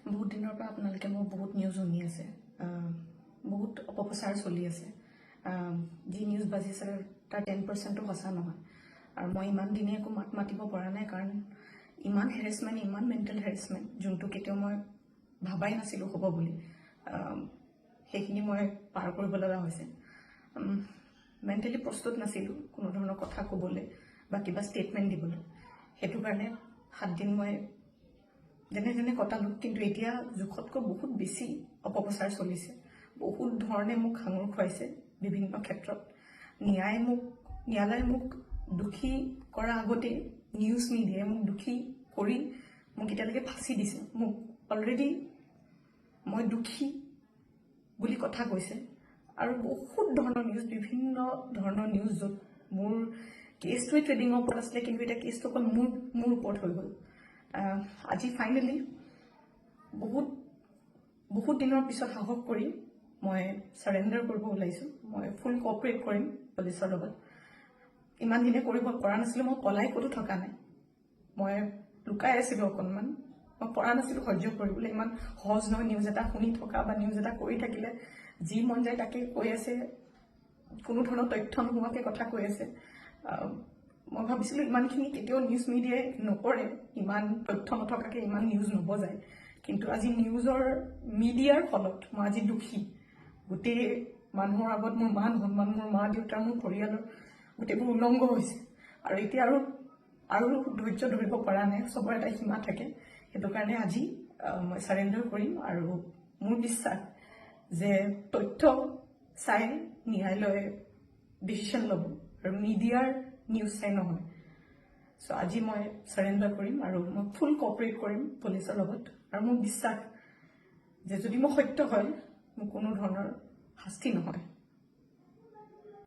বহুত দিনৰ পৰা আপোনালোকে মোৰ বহুত নিউজ শুনি আছে, বহুত অপপ্ৰচাৰ চলি আছে। যি নিউজ বাজিছে তাৰ 10%ও সঁচা নহয়। আৰু মই ইমান দিনে একো মাত মাতিব পৰা নাই, কাৰণ ইমান হেৰেছমেণ্ট, ইমান মেণ্টেল হেৰেছমেণ্ট, যোনটো কেতিয়াও মই ভাবাই নাছিলোঁ হ'ব বুলি, সেইখিনি মই পাৰ কৰিব লগা হৈছে। মেণ্টেলি প্ৰস্তুত নাছিলোঁ কোনো ধৰণৰ কথা ক'বলৈ বা কিবা ষ্টেটমেণ্ট দিবলৈ। সেইটো কাৰণে 7 দিন মই যেনে যেনে কটালোঁ, কিন্তু এতিয়া জোখতকৈ বহুত বেছি অপপ্ৰচাৰ চলিছে। বহুত ধৰণে মোক সাঙুৰ খুৱাইছে বিভিন্ন ক্ষেত্ৰত। ন্যায়ালয়ে মোক দোষী কৰাৰ আগতে নিউজ মিডিয়াই মোক দোষী কৰি মোক এতিয়ালৈকে ফাঁচি দিছে। মোক অলৰেডি মই দোষী বুলি কথা কৈছে, আৰু বহুত ধৰণৰ নিউজ, বিভিন্ন ধৰণৰ নিউজ, য'ত মোৰ কেছটোৱে ট্ৰেডিঙৰ ওপৰত আছিলে, কিন্তু এতিয়া কেছটো অকল মোৰ ওপৰত হৈ গ'ল। আজি ফাইনেলি বহুত দিনৰ পিছত সাহস কৰি মই চাৰেণ্ডাৰ কৰিব ওলাইছোঁ। মই ফুল কোঅপাৰেট কৰিম পুলিচৰ লগত। ইমান দিনে কৰিব পৰা নাছিলোঁ, মই পলাই ক'তো থকা নাই, মই লুকাই আছিলোঁ অকণমান, মই পৰা নাছিলোঁ সহ্য কৰিবলৈ। ইমান সহজ নহয় নিউজ এটা শুনি থকা বা নিউজ এটা কৰি থাকিলে, যি মন যায় তাকে কৈ আছে, কোনো ধৰণৰ তথ্য নোহোৱাকৈ কথা কৈ আছে। মই ভাবিছিলোঁ ইমানখিনি কেতিয়াও নিউজ মিডিয়াই নকৰে, ইমান তথ্য নথকাকৈ ইমান নিউজ নবজায়। কিন্তু আজি মিডিয়াৰ ফলত মই আজি দোষী। গোটেই মানুহৰ আগত মোৰ মান সন্মান, মোৰ মা দেউতা, মোৰ পৰিয়ালৰ গোটেইবোৰ উলংঘ হৈছে। আৰু এতিয়া আৰু ধৈৰ্য ধৰিব পৰা নাই, চবৰে এটা সীমা থাকে। সেইটো কাৰণে আজি মই চাৰেণ্ডাৰ কৰিম। আৰু মোৰ বিশ্বাস যে তথ্য চাই ন্যায়ালয়ে ডিচিশ্যন ল'ব, আৰু মিডিয়াৰ নিউজ চাই নহয়। চ' আজি মই চাৰেণ্ডাৰ কৰিম, আৰু মই ফুল কোঅপাৰেট কৰিম পুলিচৰ লগত। আৰু মোৰ বিশ্বাস যে যদি মই সত্য হয়, মোৰ কোনো ধৰণৰ শাস্তি নহয়।